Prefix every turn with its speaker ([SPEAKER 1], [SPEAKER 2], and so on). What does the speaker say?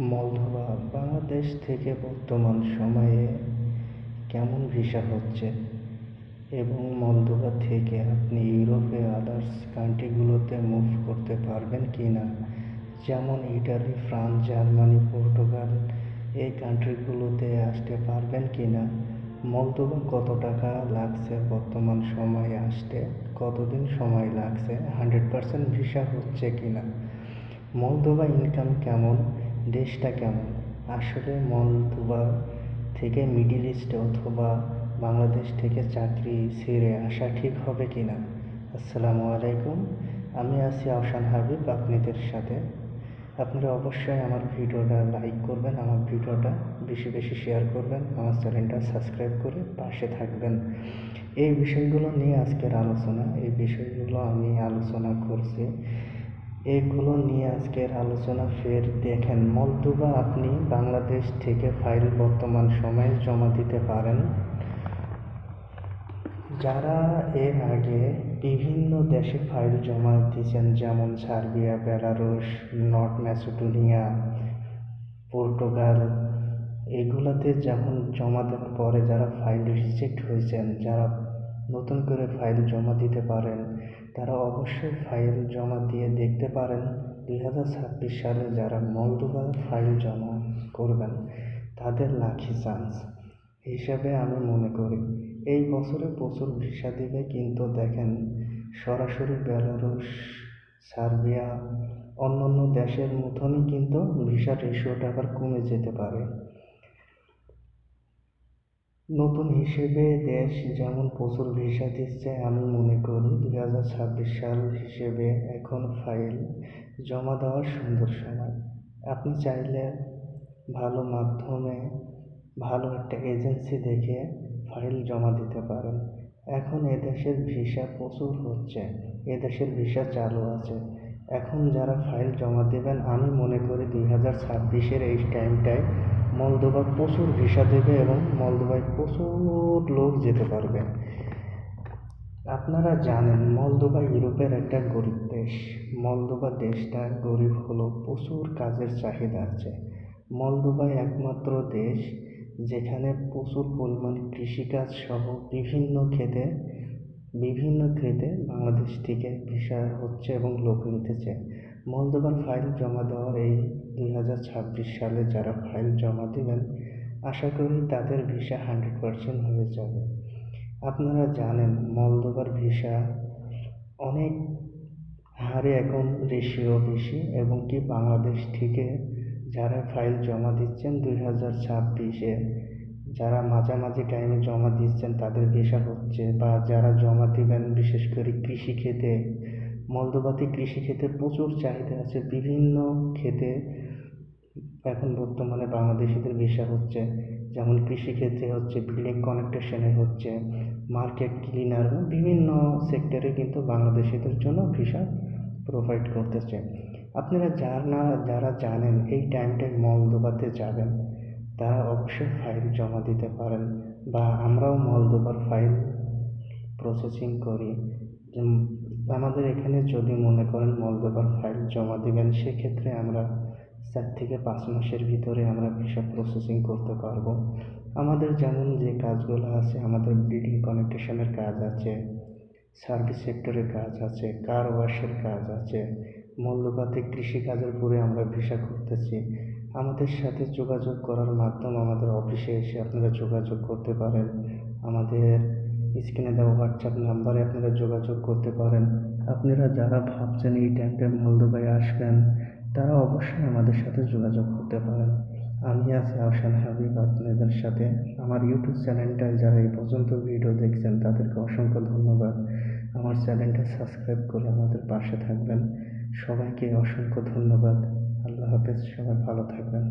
[SPEAKER 1] Moldova Bangladesh থেকে বর্তমান সময়ে কেমন ভিসা হচ্ছে এবং মলদোভা থেকে আপনি ইউরোপে আদার্স কান্ট্রিগুলোতে মুভ করতে পারবেন কি না, যেমন ইটালি, ফ্রান্স, জার্মানি, পর্তুগাল, এই কান্ট্রিগুলোতে আসতে পারবেন কি না, মলদোভা কত টাকা লাগছে বর্তমান সময়ে আসতে, কতদিন সময় লাগছে, 100% ভিসা হচ্ছে কি না, মলদোভা ইনকাম কেমন, দেশটা কেমন, আসলে মলদোভা থেকে মিডিল ইস্টে অথবা বাংলাদেশ থেকে চাকরি ছেড়ে আসা ঠিক হবে কি না। আসসালামু আলাইকুম, আমি আছি আহসান হাবিব আপনাদের সাথে। আপনারা অবশ্যই আমার ভিডিওটা লাইক করবেন, আমার ভিডিওটা বেশি বেশি শেয়ার করবেন, আমার চ্যানেলটা সাবস্ক্রাইব করে পাশে থাকবেন। এই বিষয়গুলো নিয়ে আজকের আলোচনা, এই বিষয়গুলো আমি আলোচনা করছি, এগুলো নিয়ে আজকের আলোচনা। ফের দেখেন, মলদোভা আপনি বাংলাদেশ থেকে ফাইল বর্তমান সময়ে জমা দিতে পারেন। যারা এর আগে বিভিন্ন দেশে ফাইল জমা দিয়েছেন, যেমন Serbia, Belarus, north Macedonia, Portugal, এগুলাতে যখন জমা দেওয়ার পরে যারা ফাইল রিজেক্ট হয়েছেন, যারা নতুন করে ফাইল জমা দিতে পারেন, তারা অবশ্যই ফাইল জমা দিয়ে দেখতে পারেন। 2026 সালে যারা মলদোভার ফাইল জমা করবেন তাদের লাকি চান্স হিসাবে আমি মনে করি। এই বছরে প্রচুর ভিসা দিবে, কিন্তু দেখেন সরাসরি বেলারুশ, সার্বিয়া, অন্যান্য দেশের মতনই কিন্তু ভিসার রেশিওটা আবার কমে যেতে পারে। নতুন হিসেবে দেশ যেমন প্রচুর ভিসা দিচ্ছে, আমি মনে করি 2026 সাল হিসেবে এখন ফাইল জমা দেওয়ার সুন্দর সময়। আপনি চাইলে ভালো মাধ্যমে, ভালো একটা এজেন্সি দেখে ফাইল জমা দিতে পারেন। এখন এদেশের ভিসা প্রচুর হচ্ছে, এদেশের ভিসা চালু আছে। এখন যারা ফাইল জমা দেবেন, আমি মনে করি 2026-এর এই টাইমটায় মলদোভা প্রচুর ভিসা দেবে এবং মলদোভায় প্রচুর লোক যেতে পারবে। আপনারা জানেন মলদোভা ইউরোপের একটা গরিব দেশ। মলদোভা দেশটা গরিব হলেও প্রচুর কাজের চাহিদা আছে। মলদোভা একমাত্র দেশ যেখানে প্রচুর পরিমাণ কৃষিকাজ সহ বিভিন্ন ক্ষেত্রে বাংলাদেশ থেকে ভিসা হচ্ছে এবং লোক নিতেছে। মলদোভার ফাইল জমা দেওয়ার এই 2026 সালে যারা ফাইল জমা দেবেন, আশা করি তাদের ভিসা 100% হয়ে যাবে। আপনারা জানেন মলদোভার ভিসা অনেক হারে এখন রেশিও বেশি, এবং কি বাংলাদেশ থেকে যারা ফাইল জমা দিচ্ছেন 2026-এ, যারা মাঝামাঝি টাইমে জমা দিচ্ছেন তাদের ভিসা হচ্ছে, বা যারা জমা দিবেন বিশেষ করে কৃষিক্ষেত্রে, মলদোভাতে কৃষিক্ষেত্রে প্রচুর চাহিদা আছে। বিভিন্ন ক্ষেত্রে এখন বর্তমানে বাংলাদেশিদের ভিসা হচ্ছে, যেমন কৃষিক্ষেত্রে হচ্ছে, বিল্ডিং কনস্ট্রাকশনে হচ্ছে, মার্কেট ক্লিনার, বিভিন্ন সেক্টরে কিন্তু বাংলাদেশিদের জন্য ভিসা প্রোভাইড করতেছে। আপনারা যারা জানেন এই টাইমটায় মলদোভাতে যাবেন, তারা অবশ্যই ফাইল জমা দিতে পারেন, বা আমরাও মলদোভার ফাইল প্রসেসিং করি। আমাদের এখানে যদি মনে করেন মলদোভার ফাইল জমা দিবেন, সেক্ষেত্রে আমরা 4 থেকে 5 মাসের ভিতরে আমরা ভিসা প্রসেসিং করতে পারবো। আমাদের যেমন যে কাজগুলো আছে, আমাদের বিল্ডিং কনস্ট্রাকশনের কাজ আছে, সার্ভিস সেক্টরের কাজ আছে, কার ওয়াশের কাজ আছে, মলদোভাতে কৃষিকাজের উপরে আমরা ভিসা করতেছি। আমাদের সাথে যোগাযোগ করার মাধ্যম আমাদের অফিসে এসে আপনারা যোগাযোগ করতে পারেন। আমাদের স্ক্রিনে দেওয়া হোয়াটসঅ্যাপ নাম্বারে আপনারা যোগাযোগ করতে পারেন। আপনারা যারা ভাবছেন এই টাইমটা মলদোভায় আসবেন, তারা অবশ্যই আমাদের সাথে যোগাযোগ করতে পারেন। আমি আছি আহসান হাবিব আপনাদের সাথে। আমার ইউটিউব চ্যানেলটায় যারা এই পর্যন্ত ভিডিও দেখছেন তাদেরকে অসংখ্য ধন্যবাদ। আমার চ্যানেলটা সাবস্ক্রাইব করে আমাদের পাশে থাকবেন। সবাইকে অসংখ্য ধন্যবাদ। আল্লাহ হাফেজ, সবাই ভালো থাকবেন।